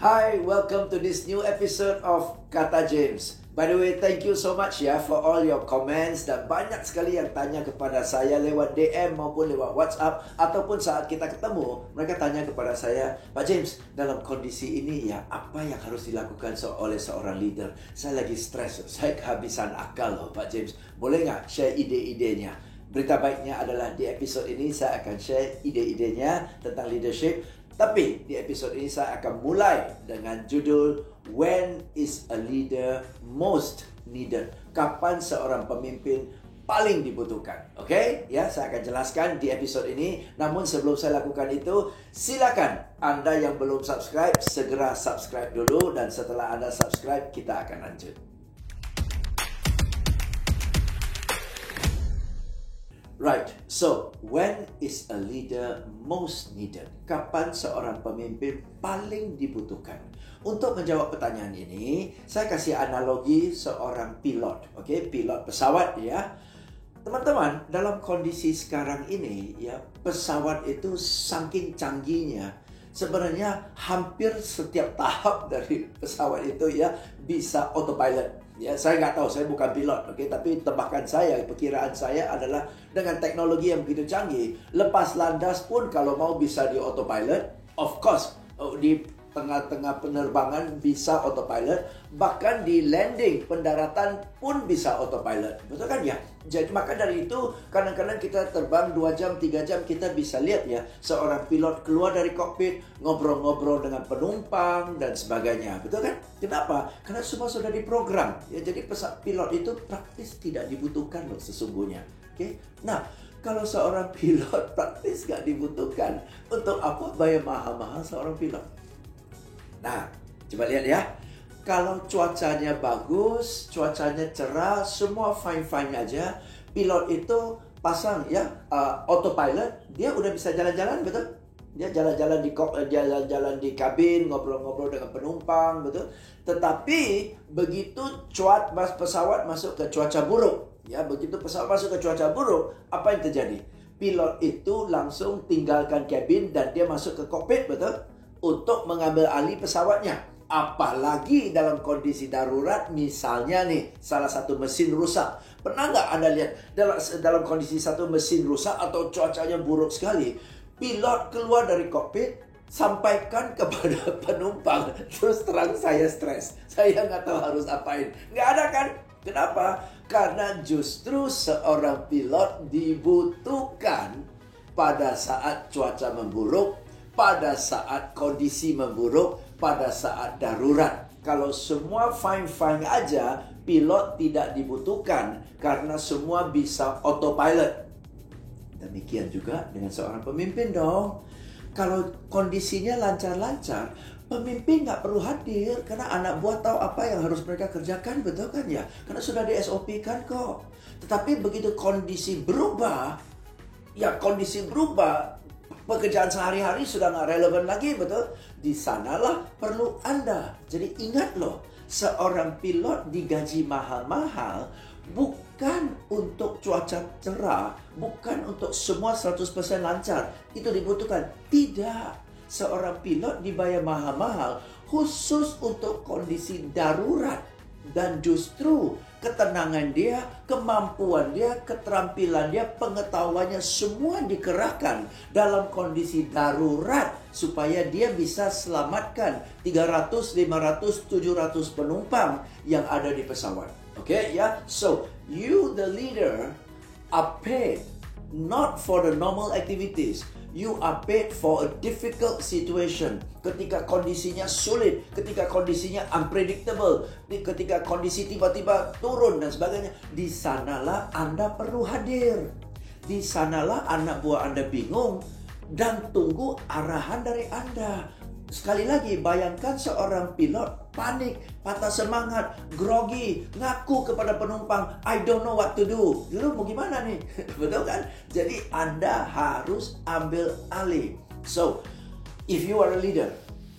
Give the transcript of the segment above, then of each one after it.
Hi, welcome to this new episode of Kata James. By the way, thank you so much ya for all your comments, dan banyak sekali yang tanya kepada saya lewat DM maupun lewat WhatsApp ataupun saat kita ketemu, mereka tanya kepada saya, Pak James, dalam kondisi ini ya apa yang harus dilakukan oleh seorang leader? Saya lagi stres, saya kehabisan akal loh Pak James. Boleh nggak share ide-idenya? Berita baiknya adalah di episode ini saya akan share ide-idenya tentang leadership. Tapi di episode ini saya akan mulai dengan judul When is a leader most needed? Kapan seorang pemimpin paling dibutuhkan? Oke? Ya, saya akan jelaskan di episode ini. Namun sebelum saya lakukan itu, silakan Anda yang belum subscribe segera subscribe dulu, dan setelah Anda subscribe kita akan lanjut. Right, so when is a leader most needed? Kapan seorang pemimpin paling dibutuhkan? Untuk menjawab pertanyaan ini, saya kasih analogi seorang pilot, oke, pilot pesawat ya. Teman-teman, dalam kondisi sekarang ini ya, pesawat itu saking canggihnya, sebenarnya hampir setiap tahap dari pesawat itu ya bisa autopilot. Ya, saya nggak tahu, saya bukan pilot, oke, tapi tebakan saya, perkiraan saya adalah dengan teknologi yang begitu canggih, lepas landas pun kalau mau bisa di autopilot, of course, di tengah-tengah penerbangan bisa autopilot, bahkan di landing, pendaratan pun bisa autopilot, betul kan ya? Jadi maka dari itu, kadang-kadang kita terbang 2 jam, 3 jam, kita bisa lihat ya, seorang pilot keluar dari kokpit, ngobrol-ngobrol dengan penumpang, dan sebagainya, betul kan? Kenapa? Karena semua sudah diprogram, ya, jadi pilot itu praktis tidak dibutuhkan loh sesungguhnya, oke? Nah, kalau seorang pilot praktis nggak dibutuhkan, untuk apa bayar mahal-mahal seorang pilot? Nah, coba lihat ya. Kalau cuacanya bagus, cuacanya cerah, semua fine-fine aja, pilot itu pasang ya autopilot, dia udah bisa jalan-jalan, betul? Dia jalan-jalan di kabin, ngobrol-ngobrol dengan penumpang, betul? Tetapi begitu pesawat masuk ke cuaca buruk, ya, begitu pesawat masuk ke cuaca buruk, apa yang terjadi? Pilot itu langsung tinggalkan kabin dan dia masuk ke kokpit, betul? Untuk mengambil alih pesawatnya. Apalagi dalam kondisi darurat, misalnya nih, salah satu mesin rusak. Pernah nggak Anda lihat dalam kondisi satu mesin rusak atau cuacanya buruk sekali, pilot keluar dari kokpit, sampaikan kepada penumpang, terus terang saya stres, saya nggak tahu harus apain. Nggak ada kan? Kenapa? Karena justru seorang pilot dibutuhkan pada saat cuaca memburuk, pada saat kondisi memburuk, pada saat darurat. Kalau semua fine-fine aja, pilot tidak dibutuhkan karena semua bisa autopilot. Demikian juga dengan seorang pemimpin dong. Kalau kondisinya lancar-lancar, pemimpin nggak perlu hadir karena anak buah tahu apa yang harus mereka kerjakan, betul kan ya? Karena sudah di SOP kan kok. Tetapi begitu kondisi berubah, pekerjaan sehari-hari sudah nggak relevan lagi, betul? Di sanalah perlu Anda. Jadi ingat loh, seorang pilot digaji mahal-mahal bukan untuk cuaca cerah, bukan untuk semua 100% lancar. Itu dibutuhkan. Tidak. Seorang pilot dibayar mahal-mahal khusus untuk kondisi darurat. Dan justru ketenangan dia, kemampuan dia, keterampilan dia, pengetahuannya semua dikerahkan dalam kondisi darurat supaya dia bisa selamatkan 300, 500, 700 penumpang yang ada di pesawat. Oke, ya. So, you the leader are paid not for the normal activities. You are paid for a difficult situation. Ketika kondisinya sulit, ketika kondisinya unpredictable, ketika kondisi tiba-tiba turun dan sebagainya, di sanalah Anda perlu hadir. Di sanalah anak buah Anda bingung dan tunggu arahan dari Anda. Sekali lagi, bayangkan seorang pilot panik, patah semangat, grogi, ngaku kepada penumpang, I don't know what to do. Lalu mau gimana nih? Betul kan? Jadi Anda harus ambil alih. So, if you are a leader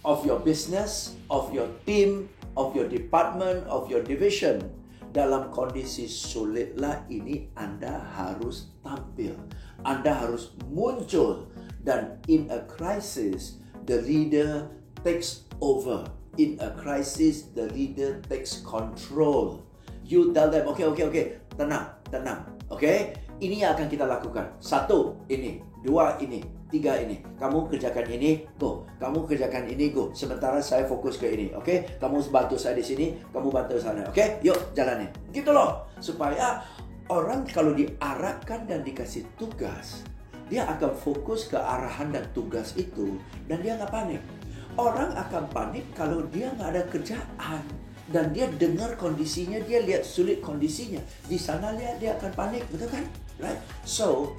of your business, of your team, of your department, of your division, dalam kondisi sulitlah ini Anda harus tampil. Anda harus muncul. Dan in a crisis, the leader takes over. In a crisis, the leader takes control. You tell them, okay, tenang. Okay? Ini yang akan kita lakukan. 1, ini. 2, ini. 3, ini. Kamu kerjakan ini, go. Kamu kerjakan ini, go. Sementara saya fokus ke ini, okay? Kamu bantu saya di sini, kamu bantu sana, okay? Yuk, jalanin. Gitu loh. Supaya orang kalau diarahkan dan dikasih tugas, dia akan fokus ke arahan dan tugas itu, dan dia nggak panik. Orang akan panik kalau dia nggak ada kerjaan. Dan dia dengar kondisinya, dia lihat sulit kondisinya. Di sana dia akan panik, betul kan? Right? So,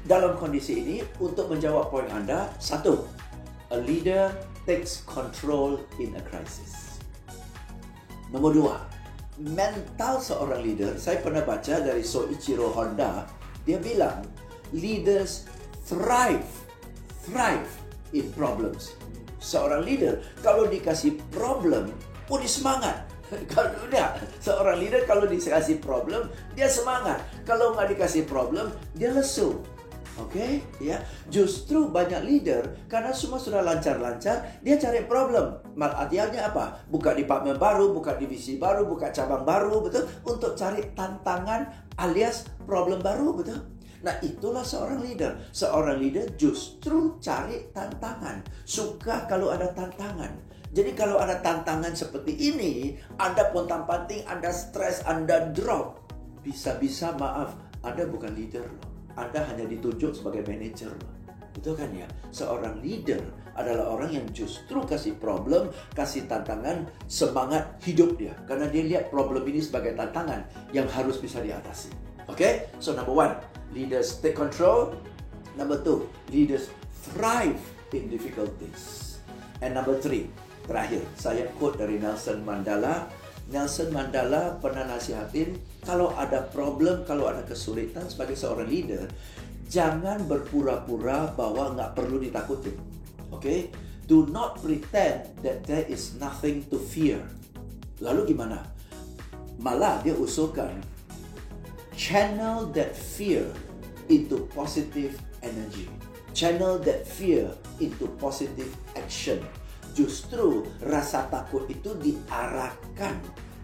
dalam kondisi ini, untuk menjawab poin Anda, 1, a leader takes control in a crisis. Nomor 2, mental seorang leader, saya pernah baca dari Soichiro Honda, dia bilang, leaders thrive in problems. Seorang leader, kalau dikasih problem, dia semangat. Seorang leader kalau dikasih problem, dia semangat. Kalau nggak dikasih problem, dia lesu. Oke, ya. Justru banyak leader karena semua sudah lancar-lancar, dia cari problem. Artinya apa? Buka departemen baru, buka divisi baru, buka cabang baru, betul? Untuk cari tantangan alias problem baru, betul? Nah, itulah seorang leader. Seorang leader justru cari tantangan. Suka kalau ada tantangan. Jadi kalau ada tantangan seperti ini, Anda pontang-panting, Anda stres, Anda drop. Bisa-bisa maaf, Anda bukan leader loh. Anda hanya ditunjuk sebagai manajer loh. Betul kan ya? Seorang leader adalah orang yang justru kasih problem, kasih tantangan, semangat hidup dia. Karena dia lihat problem ini sebagai tantangan yang harus bisa diatasi. Okay? So number 1, leaders take control. Number 2, leaders thrive in difficulties. And number 3, terakhir, saya quote dari Nelson Mandela. Nelson Mandela pernah nasihatin, kalau ada problem, kalau ada kesulitan sebagai seorang leader, jangan berpura-pura bahwa nggak perlu ditakutin. Okay? Do not pretend that there is nothing to fear. Lalu gimana? Malah dia usulkan, channel that fear into positive energy. Channel that fear into positive action. Justru rasa takut itu diarahkan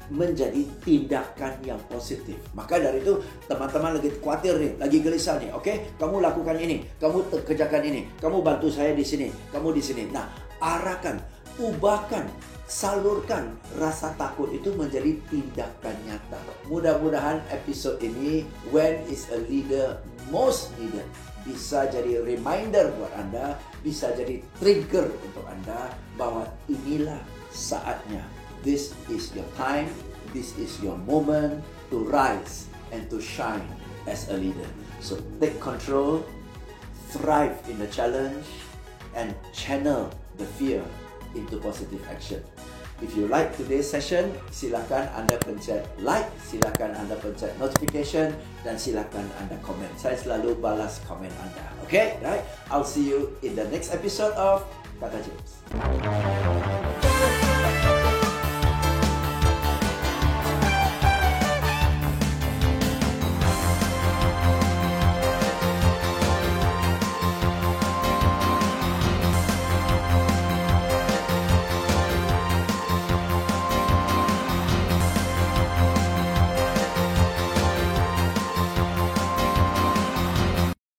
menjadi tindakan yang positif. Maka dari itu, teman-teman lagi khawatir nih, lagi gelisah nih, oke? Kamu lakukan ini, kamu kerjakan ini, kamu bantu saya di sini, kamu di sini. Nah, arahkan, ubahkan, salurkan rasa takut itu menjadi tindakan nyata. Mudah-mudahan episode ini, When is a Leader Most Needed, bisa jadi reminder buat Anda, bisa jadi trigger untuk Anda bahwa inilah saatnya. This is your time, this is your moment to rise and to shine as a leader. So take control, thrive in the challenge, and channel the fear into positive action. If you like today's session, silakan Anda pencet like, silakan Anda pencet notification, dan silakan Anda komen. Saya selalu balas komen Anda. Okay? Right? I'll see you in the next episode of Kata James.